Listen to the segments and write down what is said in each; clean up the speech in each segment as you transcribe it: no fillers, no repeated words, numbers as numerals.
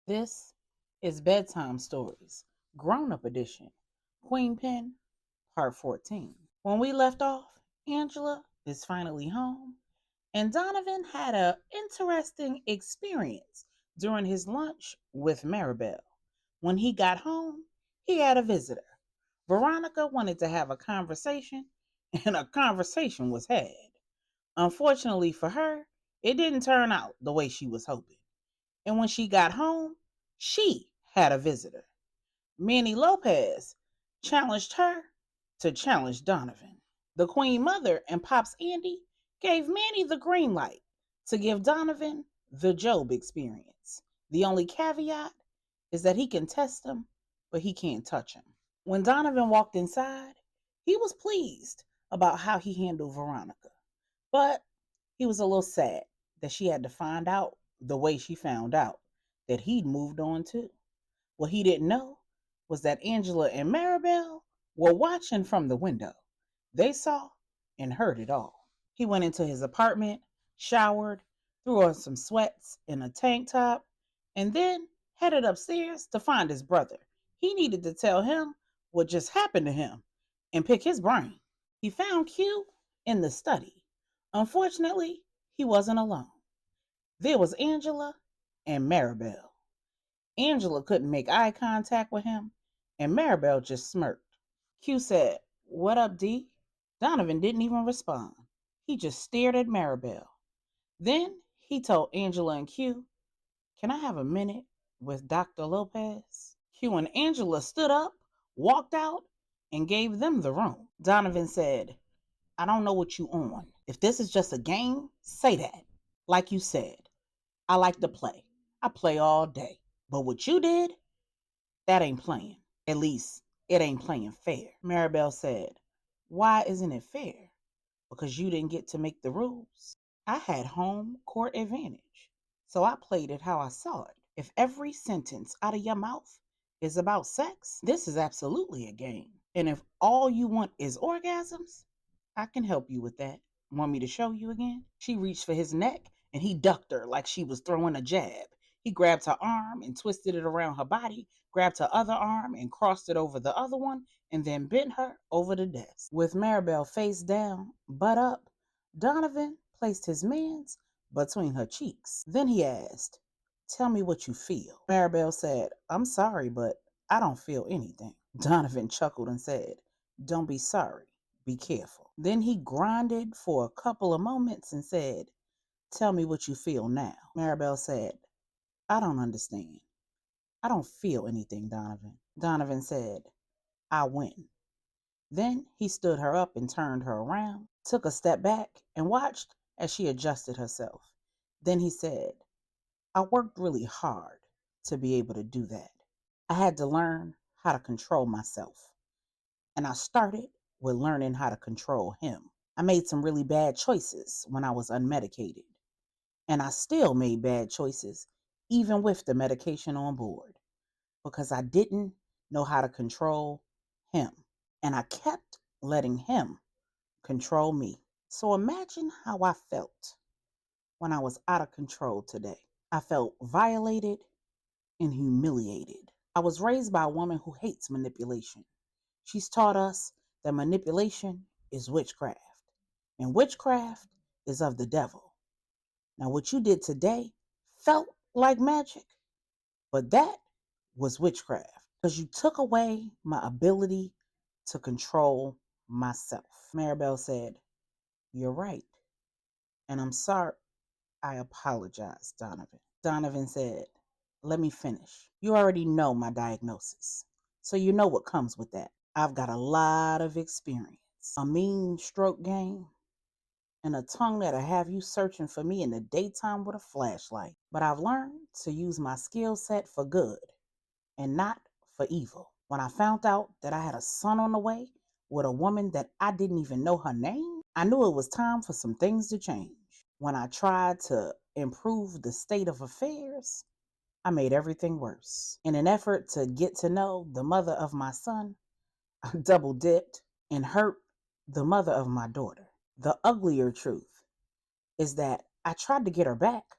This is Bedtime Stories, Grownup Edition, Queenpin, Part 14. When we left off, Angela is finally home, and Donovan had an interesting experience during his lunch with Maribel. When he got home, he had a visitor. Veronica wanted to have a conversation, and a conversation was had. Unfortunately for her, it didn't turn out the way she was hoping. And when she got home, she had a visitor. Manny Lopez challenged her to challenge Donovan. The Queen Mother and Pops Andy gave Manny the green light to give Donovan the Job experience. The only caveat is that he can test him, but he can't touch him. When Donovan walked inside, he was pleased about how he handled Veronica, but he was a little sad that she had to find out the way she found out that he'd moved on too. What he didn't know was that Angela and Maribel were watching from the window. They saw and heard it all. He went into his apartment, showered, threw on some sweats and a tank top, and then headed upstairs to find his brother. He needed to tell him what just happened to him and pick his brain. He found Q in the study. Unfortunately, he wasn't alone. There was Angela and Maribel. Angela couldn't make eye contact with him, and Maribel just smirked. Q said, "What up, D?" Donovan didn't even respond. He just stared at Maribel. Then he told Angela and Q, "Can I have a minute with Dr. Lopez?" Q and Angela stood up, walked out, and gave them the room. Donovan said, "I don't know what you on. If this is just a game, say that. Like you said, I like to play. I play all day. But what you did, that ain't playing. At least, it ain't playing fair." Maribel said, "Why isn't it fair?" "Because you didn't get to make the rules. I had home court advantage. So I played it how I saw it. If every sentence out of your mouth is about sex, this is absolutely a game. And if all you want is orgasms, I can help you with that. Want me to show you again?" She reached for his neck and he ducked her like she was throwing a jab. He grabbed her arm and twisted it around her body, grabbed her other arm and crossed it over the other one, and then bent her over the desk. With Maribel face down, butt up, Donovan placed his hands between her cheeks. Then he asked, "Tell me what you feel." Maribel said, "I'm sorry, but I don't feel anything." Donovan chuckled and said, "Don't be sorry. Be careful." Then he grinded for a couple of moments and said, "Tell me what you feel now." Maribel said, "I don't understand. I don't feel anything, Donovan." Donovan said, "I win." Then he stood her up and turned her around, took a step back, and watched as she adjusted herself. Then he said, "I worked really hard to be able to do that. I had to learn how to control myself. And I started with learning how to control him. I made some really bad choices when I was unmedicated. And I still made bad choices, even with the medication on board, because I didn't know how to control him. And I kept letting him control me. So imagine how I felt when I was out of control today. I felt violated and humiliated. I was raised by a woman who hates manipulation. She's taught us that manipulation is witchcraft, and witchcraft is of the devil. Now, what you did today felt like magic, but that was witchcraft because you took away my ability to control myself." Maribel said, "You're right, and I'm sorry." "I apologize, Donovan." Donovan said, "Let me finish. You already know my diagnosis, so you know what comes with that. I've got a lot of experience, a mean stroke game, and a tongue that'll have you searching for me in the daytime with a flashlight. But I've learned to use my skill set for good and not for evil. When I found out that I had a son on the way with a woman that I didn't even know her name, I knew it was time for some things to change. When I tried to improve the state of affairs, I made everything worse. In an effort to get to know the mother of my son, I double dipped and hurt the mother of my daughter. The uglier truth is that I tried to get her back,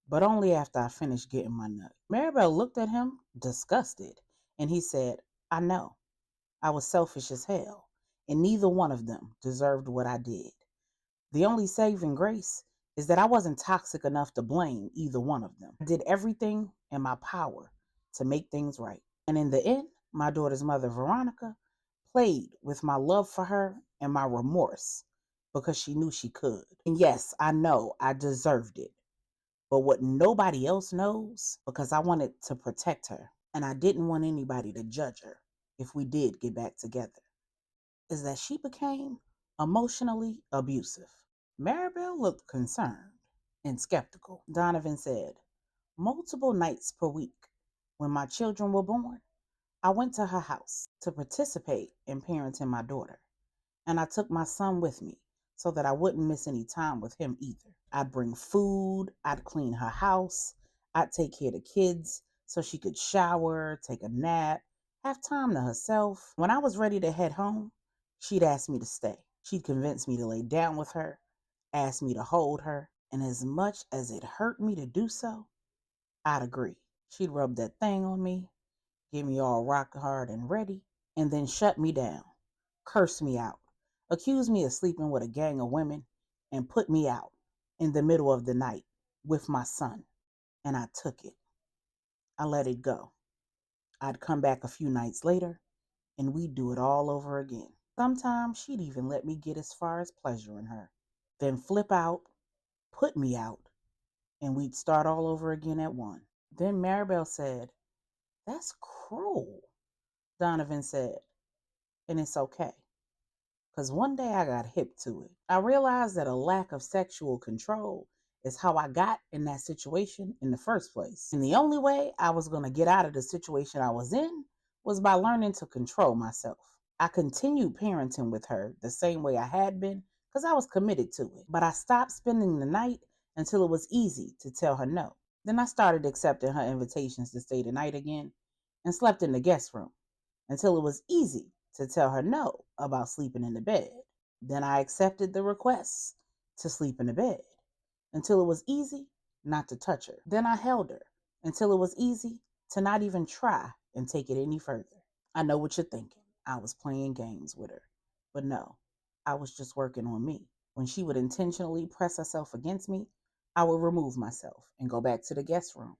but only after I finished getting my nut. Maribel looked at him, disgusted, and he said, I know. I was selfish as hell, and neither one of them deserved what I did. The only saving grace is that I wasn't toxic enough to blame either one of them. I did everything in my power to make things right. And in the end, my daughter's mother, Veronica, played with my love for her and my remorse because she knew she could. And yes, I know I deserved it. But what nobody else knows, because I wanted to protect her and I didn't want anybody to judge her if we did get back together, is that she became emotionally abusive. Maribel looked concerned and skeptical. Donovan said, multiple nights per week, when my children were born, I went to her house to participate in parenting my daughter. And I took my son with me so that I wouldn't miss any time with him either. I'd bring food, I'd clean her house, I'd take care of the kids so she could shower, take a nap, have time to herself. When I was ready to head home, she'd ask me to stay. She'd convince me to lay down with her, ask me to hold her, and as much as it hurt me to do so, I'd agree. She'd rub that thing on me, get me all rock hard and ready, and then shut me down, curse me out, accuse me of sleeping with a gang of women, and put me out in the middle of the night with my son. And I took it. I let it go. I'd come back a few nights later, and we'd do it all over again. Sometimes she'd even let me get as far as pleasuring her, then flip out, put me out, and we'd start all over again at one. Then Maribel said, that's cruel. Donovan said, and it's okay. Because one day I got hip to it. I realized that a lack of sexual control is how I got in that situation in the first place. And the only way I was going to get out of the situation I was in was by learning to control myself. I continued parenting with her the same way I had been because I was committed to it. But I stopped spending the night until it was easy to tell her no. Then I started accepting her invitations to stay the night again and slept in the guest room until it was easy to tell her no about sleeping in the bed. Then I accepted the request to sleep in the bed until it was easy not to touch her. Then I held her until it was easy to not even try and take it any further. I know what you're thinking. I was playing games with her. But no, I was just working on me. When she would intentionally press herself against me, I would remove myself and go back to the guest room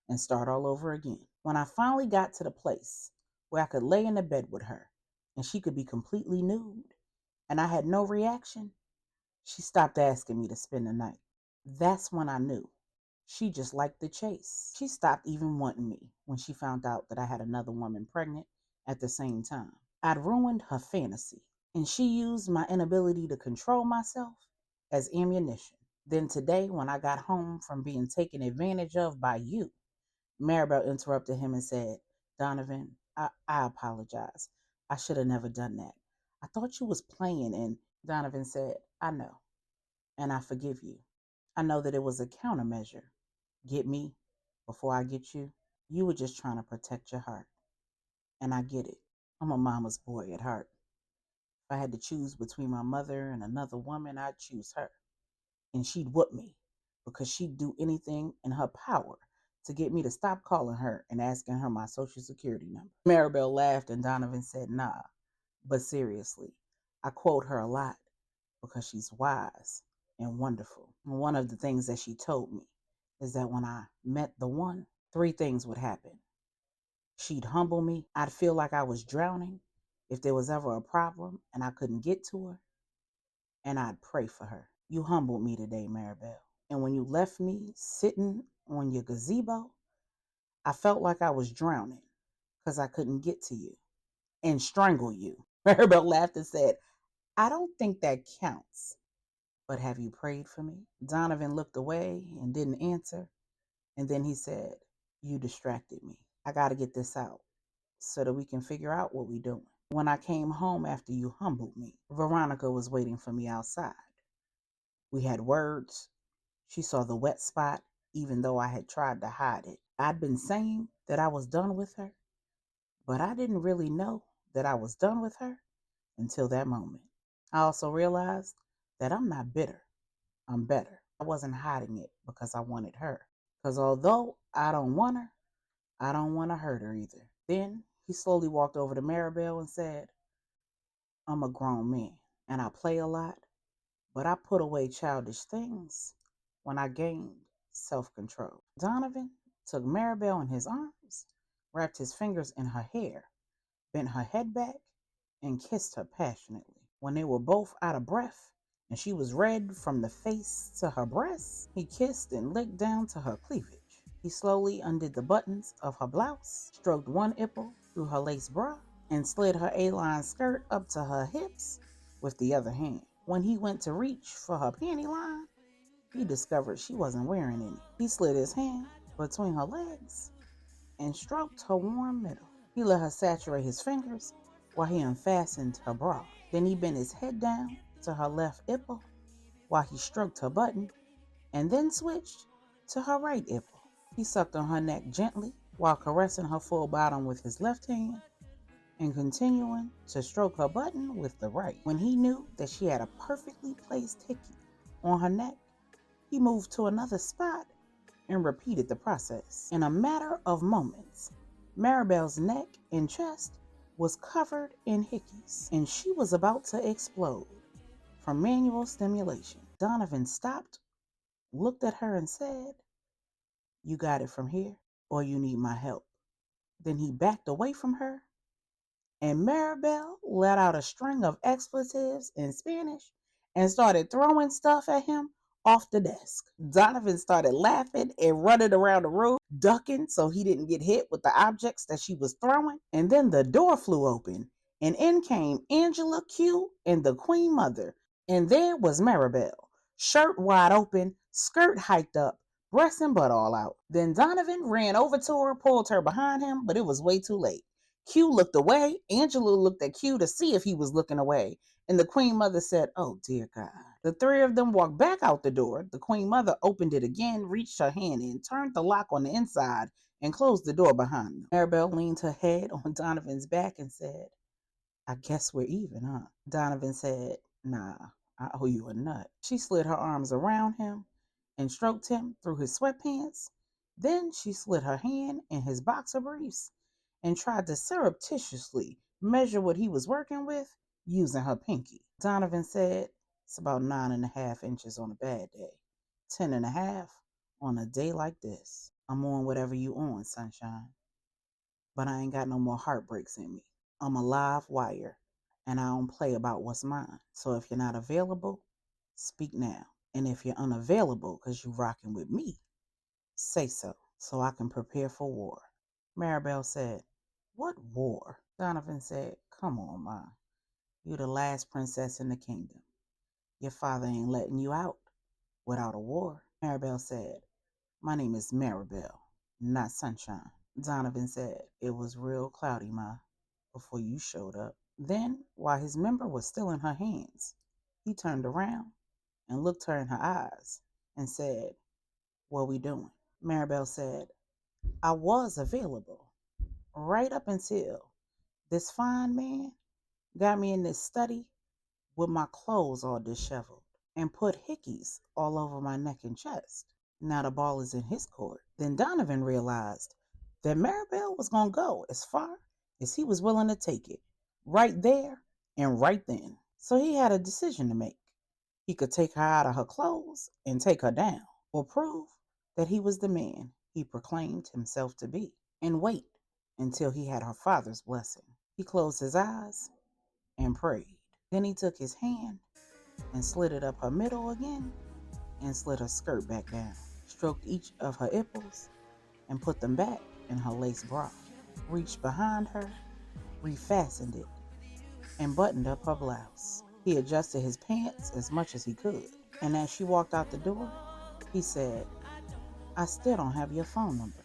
and start all over again. When I finally got to the place where I could lay in the bed with her and she could be completely nude and I had no reaction, she stopped asking me to spend the night. That's when I knew she just liked the chase. She stopped even wanting me when she found out that I had another woman pregnant at the same time. I'd ruined her fantasy, and she used my inability to control myself as ammunition. Then today, when I got home from being taken advantage of by you, Maribel interrupted him and said, Donovan, I apologize. I should have never done that. I thought you was playing. And Donovan said, I know, and I forgive you. I know that it was a countermeasure. Get me before I get you. You were just trying to protect your heart. And I get it. I'm a mama's boy at heart. If I had to choose between my mother and another woman, I'd choose her. And she'd whoop me because she'd do anything in her power to get me to stop calling her and asking her my social security number. Maribel laughed and Donovan said, nah, but seriously, I quote her a lot because she's wise and wonderful. And one of the things that she told me is that when I met the one, three things would happen. She'd humble me. I'd feel like I was drowning if there was ever a problem and I couldn't get to her, and I'd pray for her. You humbled me today, Maribel. And when you left me sitting on your gazebo, I felt like I was drowning because I couldn't get to you and strangle you. Maribel laughed and said, I don't think that counts. But have you prayed for me? Donovan looked away and didn't answer. And then he said, you distracted me. I got to get this out so that we can figure out what we're doing. When I came home after you humbled me, Veronica was waiting for me outside. We had words. She saw the wet spot, even though I had tried to hide it. I'd been saying that I was done with her, but I didn't really know that I was done with her until that moment. I also realized that I'm not bitter. I'm better. I wasn't hiding it because I wanted her. Because although I don't want her, I don't want to hurt her either. Then he slowly walked over to Maribel and said, I'm a grown man and I play a lot, but I put away childish things when I gained self-control. Donovan took Maribel in his arms, wrapped his fingers in her hair, bent her head back, and kissed her passionately. When they were both out of breath and she was red from the face to her breasts, he kissed and licked down to her cleavage. He slowly undid the buttons of her blouse, stroked one nipple through her lace bra, and slid her A-line skirt up to her hips with the other hand. When he went to reach for her panty line, he discovered she wasn't wearing any. He slid his hand between her legs and stroked her warm middle. He let her saturate his fingers while he unfastened her bra. Then he bent his head down to her left nipple while he stroked her button and then switched to her right nipple. He sucked on her neck gently while caressing her full bottom with his left hand and continuing to stroke her button with the right. When he knew that she had a perfectly placed hickey on her neck, he moved to another spot and repeated the process. In a matter of moments, Maribel's neck and chest was covered in hickeys, and she was about to explode from manual stimulation. Donovan stopped, looked at her, and said, You got it from here, or you need my help. Then he backed away from her, and Maribel let out a string of expletives in Spanish and started throwing stuff at him off the desk. Donovan started laughing and running around the room, ducking so he didn't get hit with the objects that she was throwing. And then the door flew open, and in came Angela, Q, and the Queen Mother. And there was Maribel, shirt wide open, skirt hiked up, breast and butt all out. Then Donovan ran over to her, pulled her behind him, but it was way too late. Q looked away. Angela looked at Q to see if he was looking away. And the Queen Mother said, Oh, dear God. The three of them walked back out the door. The Queen Mother opened it again, reached her hand in, turned the lock on the inside, and closed the door behind them. Maribel leaned her head on Donovan's back and said, I guess we're even, huh? Donovan said, Nah, I owe you a nut. She slid her arms around him and stroked him through his sweatpants. Then she slid her hand in his boxer briefs and tried to surreptitiously measure what he was working with using her pinky. Donovan said, It's about 9.5 inches on a bad day, 10.5 on a day like this. I'm on whatever you on, sunshine. But I ain't got no more heartbreaks in me. I'm a live wire, and I don't play about what's mine. So if you're not available, speak now. And if you're unavailable because you're rocking with me, say so I can prepare for war. Maribel said, What war? Donovan said, Come on, Ma. You're the last princess in the kingdom. Your father ain't letting you out without a war. Maribel said, My name is Maribel, not Sunshine. Donovan said, It was real cloudy, Ma, before you showed up. Then, while his member was still in her hands, he turned around and looked her in her eyes and said, What we doing? Maribel said, I was available right up until this fine man got me in this study with my clothes all disheveled and put hickeys all over my neck and chest. Now the ball is in his court. Then Donovan realized that Maribel was going to go as far as he was willing to take it, right there and right then. So he had a decision to make. He could take her out of her clothes and take her down, or prove that he was the man he proclaimed himself to be, and wait until he had her father's blessing. He closed his eyes and prayed. Then he took his hand and slid it up her middle again and slid her skirt back down, stroked each of her nipples and put them back in her lace bra, reached behind her, refastened it, and buttoned up her blouse. He adjusted his pants as much as he could, and as she walked out the door, he said, I still don't have your phone number.